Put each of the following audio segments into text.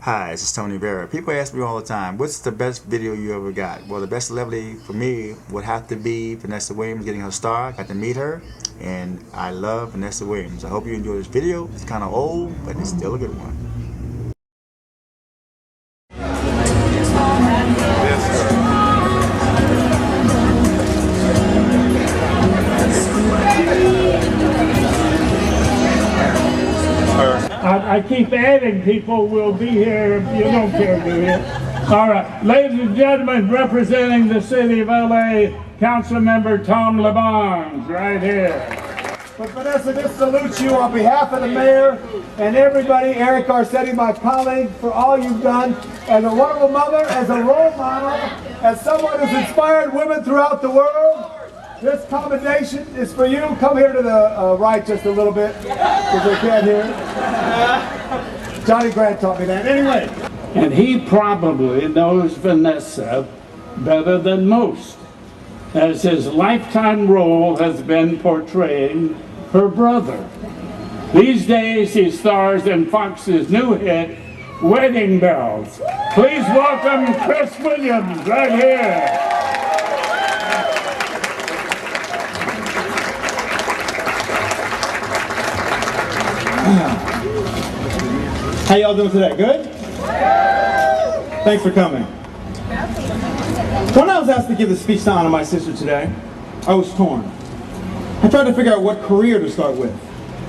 Hi, this is Tony Vera. People ask me all the time, what's the best video you ever got? Well, the best celebrity for me would have to be Vanessa Williams getting her star. I got to meet her, and I love Vanessa Williams. I hope you enjoy this video. It's kind of old, but it's still a good one. I keep adding people will be here. You don't care, do you? All right. Ladies and gentlemen, representing the city of LA, Council Member Tom LeBonge, right here. But Vanessa, just salute you on behalf of the mayor and everybody, Eric Garcetti, my colleague, for all you've done as a wonderful mother, as a role model, as someone who's inspired women throughout the world. This commendation is for you. Come here to the right just a little bit, because they can't hear it. Johnny Grant taught me that. Anyway. And he probably knows Vanessa better than most, as his lifetime role has been portraying her brother. These days he stars in Fox's new hit, Wedding Bells. Please welcome Chris Williams right here. How y'all doing today? Good? Thanks for coming. When I was asked to give the speech to honor my sister today, I was torn. I tried to figure out what career to start with.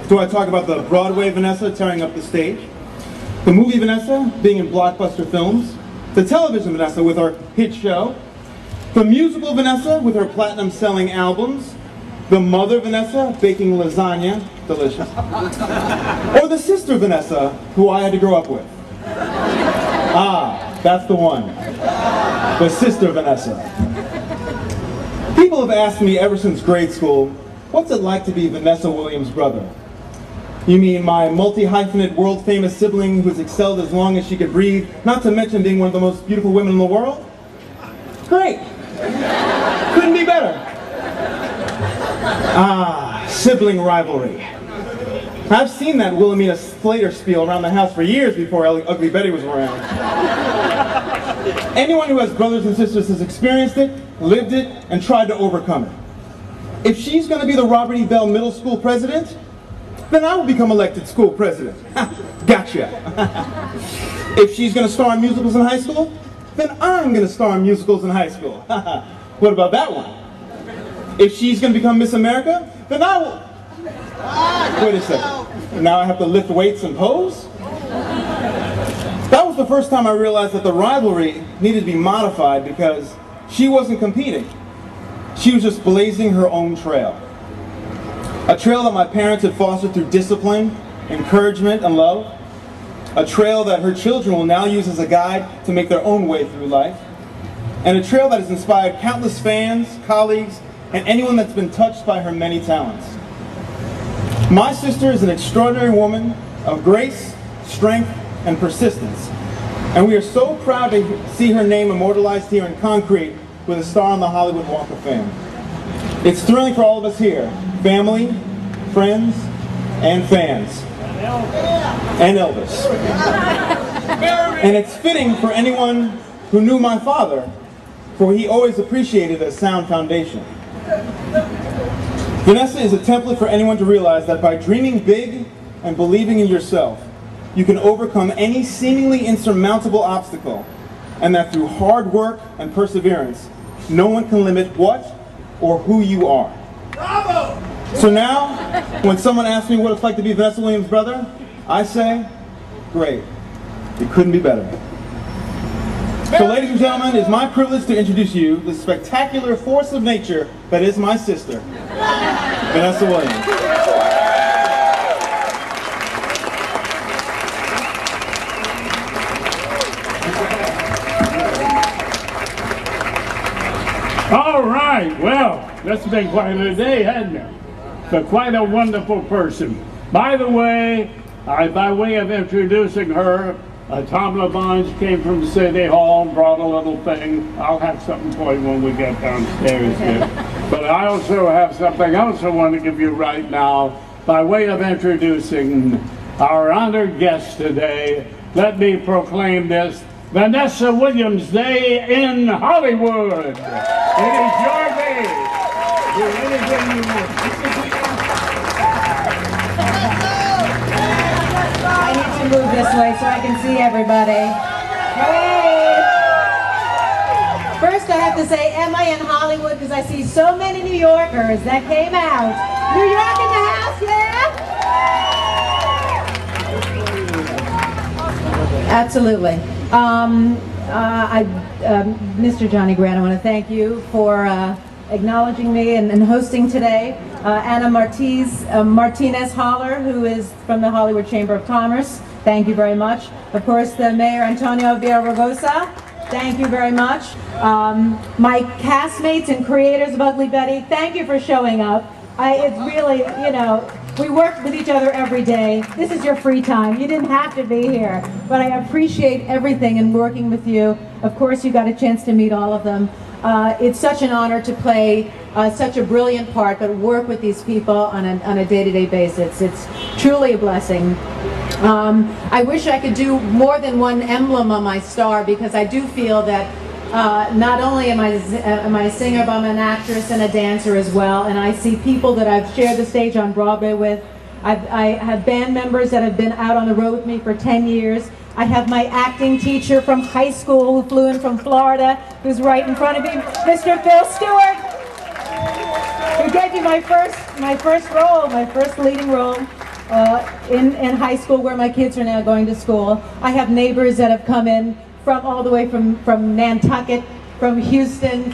Do I talk about the Broadway Vanessa tearing up the stage? The movie Vanessa being in blockbuster films? The television Vanessa with her hit show? The musical Vanessa with her platinum-selling albums? The mother Vanessa baking lasagna, delicious. Or the sister Vanessa, who I had to grow up with. Ah, that's the one. The sister Vanessa. People have asked me ever since grade school, what's it like to be Vanessa Williams' brother? You mean my multi-hyphenate world-famous sibling who's excelled as long as she could breathe, not to mention being one of the most beautiful women in the world? Great. Couldn't be better. Ah, sibling rivalry. I've seen that Wilhelmina Slater spiel around the house for years before Ugly Betty was around. Anyone who has brothers and sisters has experienced it, lived it, and tried to overcome it. If she's going to be the Robert E. Bell Middle School president, then I will become elected school president. Gotcha. If she's going to star in musicals in high school, then I'm going to star in musicals in high school. What about that one? If she's going to become Miss America, then I will... Wait a second. Now I have to lift weights and pose? That was the first time I realized that the rivalry needed to be modified because she wasn't competing. She was just blazing her own trail. A trail that my parents had fostered through discipline, encouragement, and love. A trail that her children will now use as a guide to make their own way through life. And a trail that has inspired countless fans, colleagues, and anyone that's been touched by her many talents. My sister is an extraordinary woman of grace, strength, and persistence. And we are so proud to see her name immortalized here in concrete with a star on the Hollywood Walk of Fame. It's thrilling for all of us here, family, friends, and fans. And Elvis. And it's fitting for anyone who knew my father, for he always appreciated a sound foundation. Vanessa is a template for anyone to realize that by dreaming big and believing in yourself, you can overcome any seemingly insurmountable obstacle, and that through hard work and perseverance, no one can limit what or who you are. Bravo! So now, when someone asks me what it's like to be Vanessa Williams' brother, I say, great. It couldn't be better. So ladies and gentlemen, it's my privilege to introduce you the spectacular force of nature that is my sister, Vanessa Williams. All right, well, that's been quite a day, hasn't it? But quite a wonderful person. By the way, by way of introducing her, Tom LeBonge came from City Hall and brought a little thing. I'll have something for you when we get downstairs here. But I also have something else I want to give you right now by way of introducing our honored guest today, let me proclaim this Vanessa Williams Day in Hollywood. It is your day. Do anything you want. I need to move this way so I can see everybody. Hey! First I have to say, am I in Hollywood? Because I see so many New Yorkers that came out. New York in the house, yeah? Absolutely. Mr. Johnny Grant, I want to thank you for acknowledging me and hosting today. Anna Martinez Holler, who is from the Hollywood Chamber of Commerce, thank you very much. Of course, the Mayor Antonio Villaraigosa, thank you very much. My castmates and creators of Ugly Betty, thank you for showing up. It's really, you know, we work with each other every day. This is your free time. You didn't have to be here, but I appreciate everything in working with you. Of course, you got a chance to meet all of them. It's such an honor to play such a brilliant part, but work with these people on a day-to-day basis. It's truly a blessing. I wish I could do more than one emblem on my star, because I do feel that not only am I a singer, but I'm an actress and a dancer as well. And I see people that I've shared the stage on Broadway with. I have band members that have been out on the road with me for 10 years. I have my acting teacher from high school who flew in from Florida, who's right in front of me, Mr. Phil Stewart, who gave me my first leading role in high school, where my kids are now going to school. I have neighbors that have come in from all the way from Nantucket, from Houston,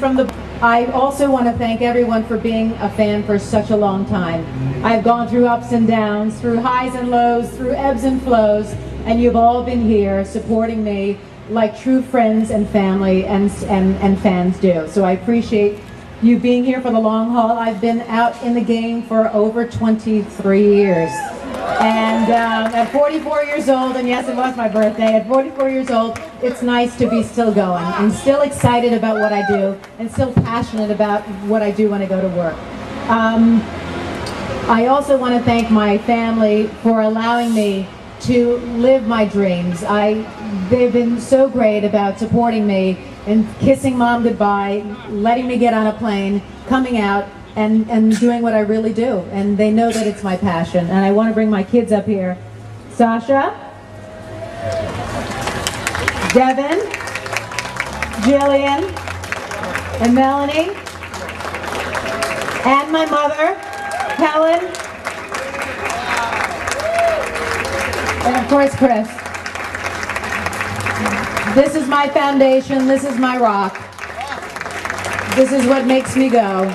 I also want to thank everyone for being a fan for such a long time. I've gone through ups and downs, through highs and lows, through ebbs and flows, and you've all been here supporting me like true friends and family and fans do. So I appreciate you being here for the long haul. I've been out in the game for over 23 years. And at 44 years old, and yes, it was my birthday, at 44 years old, it's nice to be still going and still excited about what I do and still passionate about what I do when I go to work. I also want to thank my family for allowing me to live my dreams. They've been so great about supporting me and kissing mom goodbye, letting me get on a plane, coming out, and doing what I really do. And they know that it's my passion. And I want to bring my kids up here. Sasha, Devin, Jillian, and Melanie, and my mother, Helen, and of course Chris. This is my foundation, this is my rock. This is what makes me go.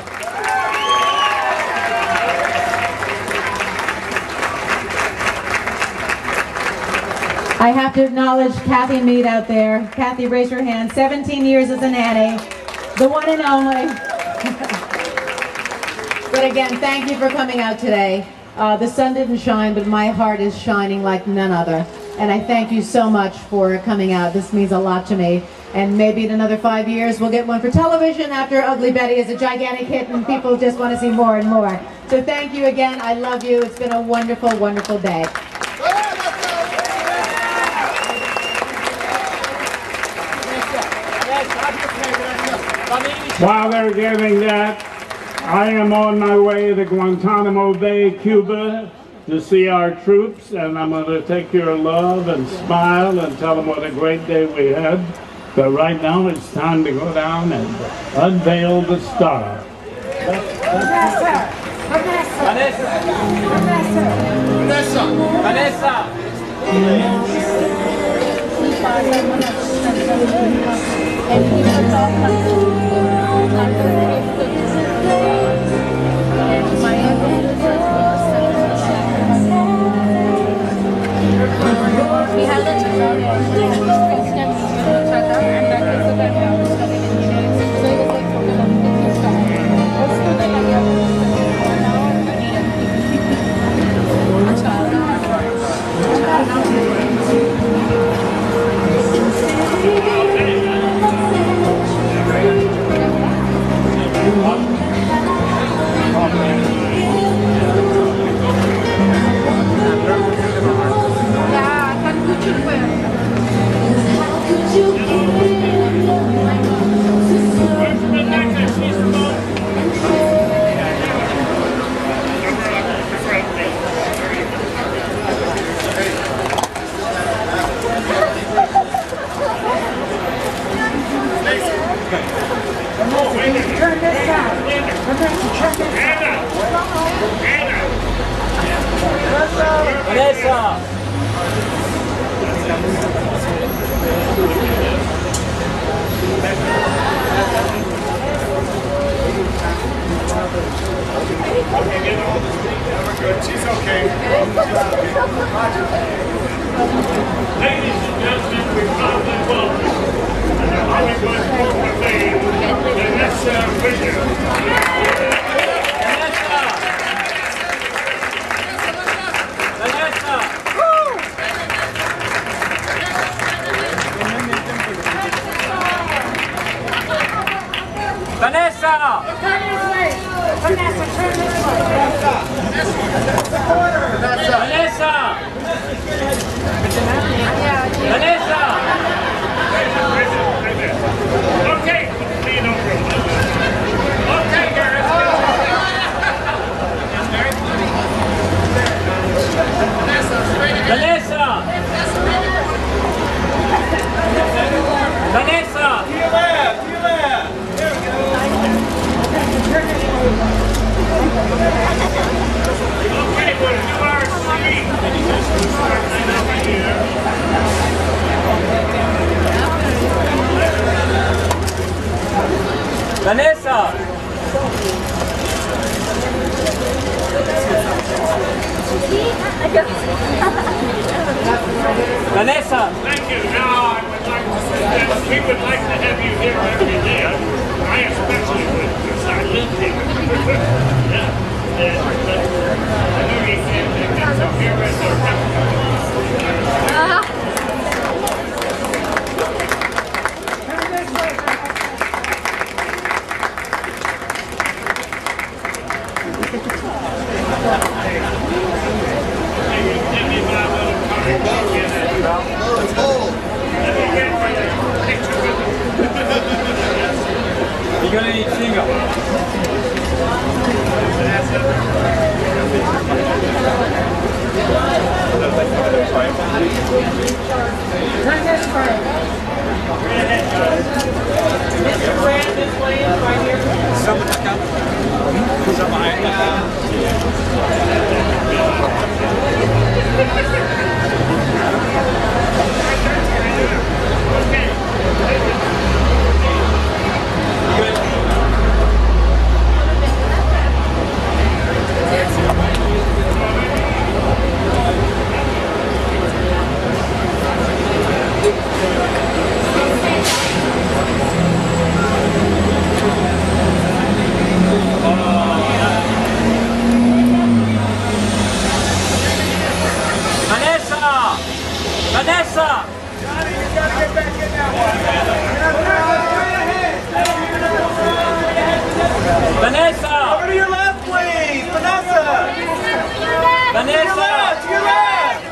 I have to acknowledge Kathy Mead out there. Kathy, raise your hand. 17 years as a nanny, the one and only. But again, thank you for coming out today. The sun didn't shine, but my heart is shining like none other. And I thank you so much for coming out. This means a lot to me. And maybe in another 5 years, we'll get one for television after Ugly Betty is a gigantic hit and people just want to see more and more. So thank you again. I love you. It's been a wonderful, wonderful day. While they're giving that, I am on my way to Guantanamo Bay, Cuba, to see our troops, and I'm going to take your love and smile and tell them what a great day we had. But right now it's time to go down and unveil the star. Vanessa! Ya, akan lucu gue. Vanessa! She's okay. Ladies and gentlemen, we proudly welcome the Hollywood Roosevelt Hotel, Vanessa Williams. Vanessa! Turn this way. Vanessa, turn this way. Vanessa! Vanessa! Okay, lean over. Okay, guys. Vanessa! Vanessa! To your left, to your left. Okay, we'll do our scene. Right over here. Vanessa! Vanessa! Thank you. Now I would like to suggest we would like to have you here every day. I especially would because I live here. Yeah. And I know you can't make it, so here is our You're gonna need single. Turn this way. Mr. Brandon Williams right here. Vanessa! Johnny, you gotta get back in that one. Vanessa! Over to your left, please. Vanessa. Vanessa! To your left.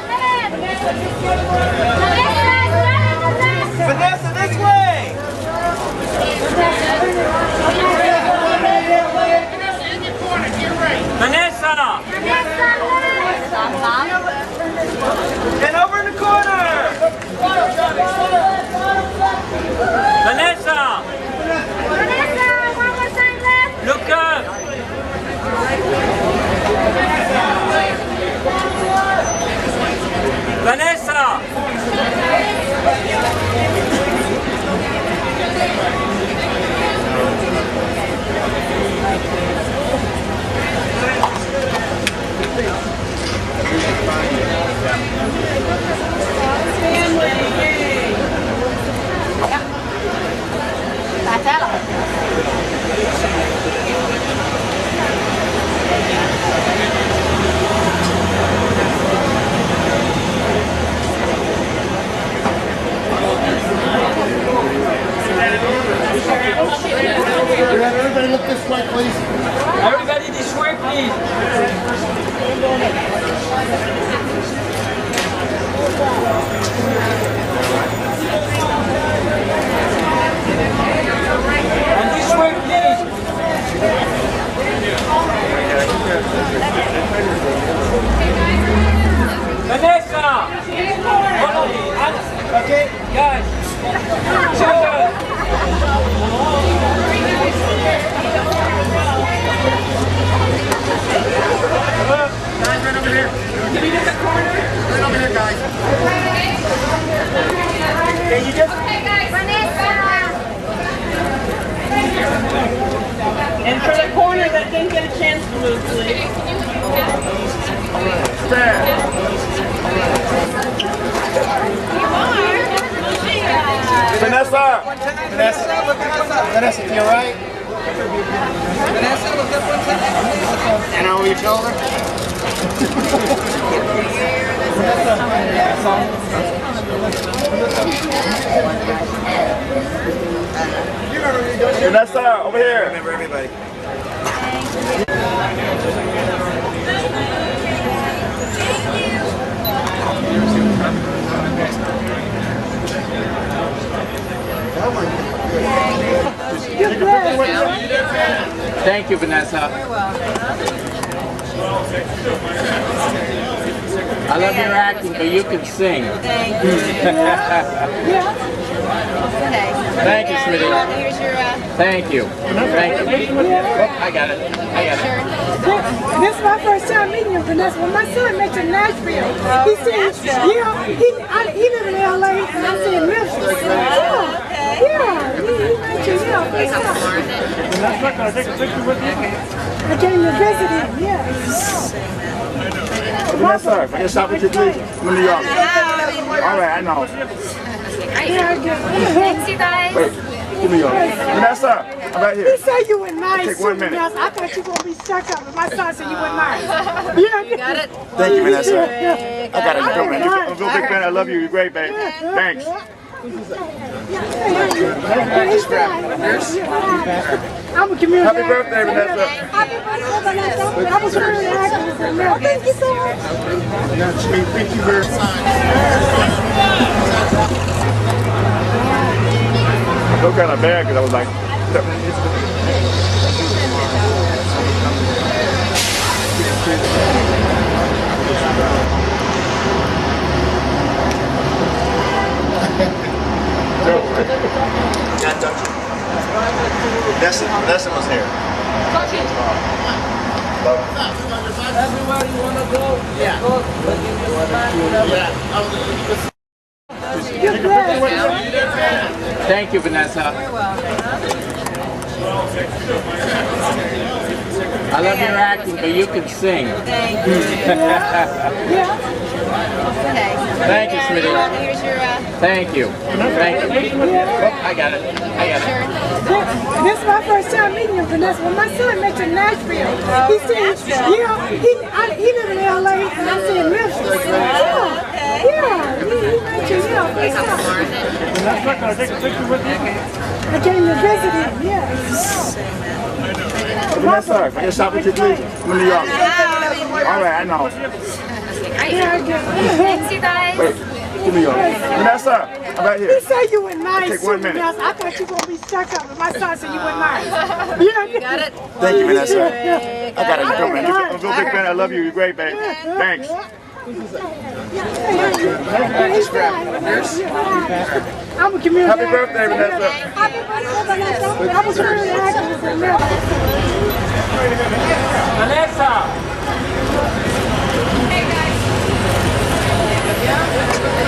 Vanessa, this way. Vanessa! And over in the corner. Vanessa! Look up! Vanessa! Everybody look this way, please. Everybody this way, please. And this way, please. Vanessa! Follow me. Okay, guys. Children. Can you just... Okay, guys. Vanessa. And for the corner that didn't get a chance to move, please. Vanessa! Vanessa, you alright? Vanessa, look up one time. And over your shoulder? Vanessa, over here. Remember everybody. Thank you, Vanessa. I love your acting, but you can sing. Thank you. Thank you, sweetie. Here's your. Thank you. Thank you. Oh, I got it. I got it. This is my first time meeting you, Vanessa. When my son met you in Nashville, he said, yeah, he live in LA, and I said, Memphis. Yeah, he met you, first time. Can I take a picture with you? I came to visit him, yes. Vanessa, can I stop with you, please? I'm in New York. All right, I know. Thanks, you guys. Wait, give me yours. Vanessa, I'm right here. He said you were nice. Take 1 minute. Vanessa. I thought you were going to be stuck up, but my son said you were nice. Yeah, you got it. Thank you, Vanessa. I got it. Go, man. I'm a big fan. I love you. You're great, babe. Thanks. I'm a community Happy birthday, Vanessa. Happy birthday, Vanessa. I was very active in America. Thank you so much. Thank you very much. I felt kind of bad because I was like, Vanessa was here. Everybody wanna go? Yeah. Thank you, Vanessa. I love your acting, but you can sing. Thank you. Thank you, sweetie. Here's your. Thank you. Thank you. Oh, I got it. I got it. This is my first time meeting you, Vanessa. When my son met you in Nashville, he said, yeah, he live in LA, and I said, Memphis. Yeah, he met you, first time. Vanessa, can I take a picture with you? I came to visit him, yes. Vanessa, can I stop with you, please? I'm in New York. All right, I know. Thanks, you guys. Wait, give me yours. Vanessa, I'm right He here. said you were nice. Take 1 minute. Vanessa. I thought you were going to be stuck up, but my son said you were nice. Yeah, you got it. Thank you, Vanessa. I got it. Go, man. I'm a big fan. I love you. You're great, babe. Thanks. I'm a community. Happy birthday, Vanessa. Happy birthday, Vanessa. I was very active in America. Vanessa!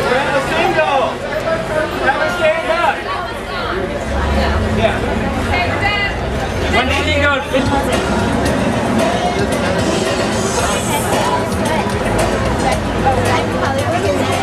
Grab a single! Have a stand up! Yeah. One single! Hollywood.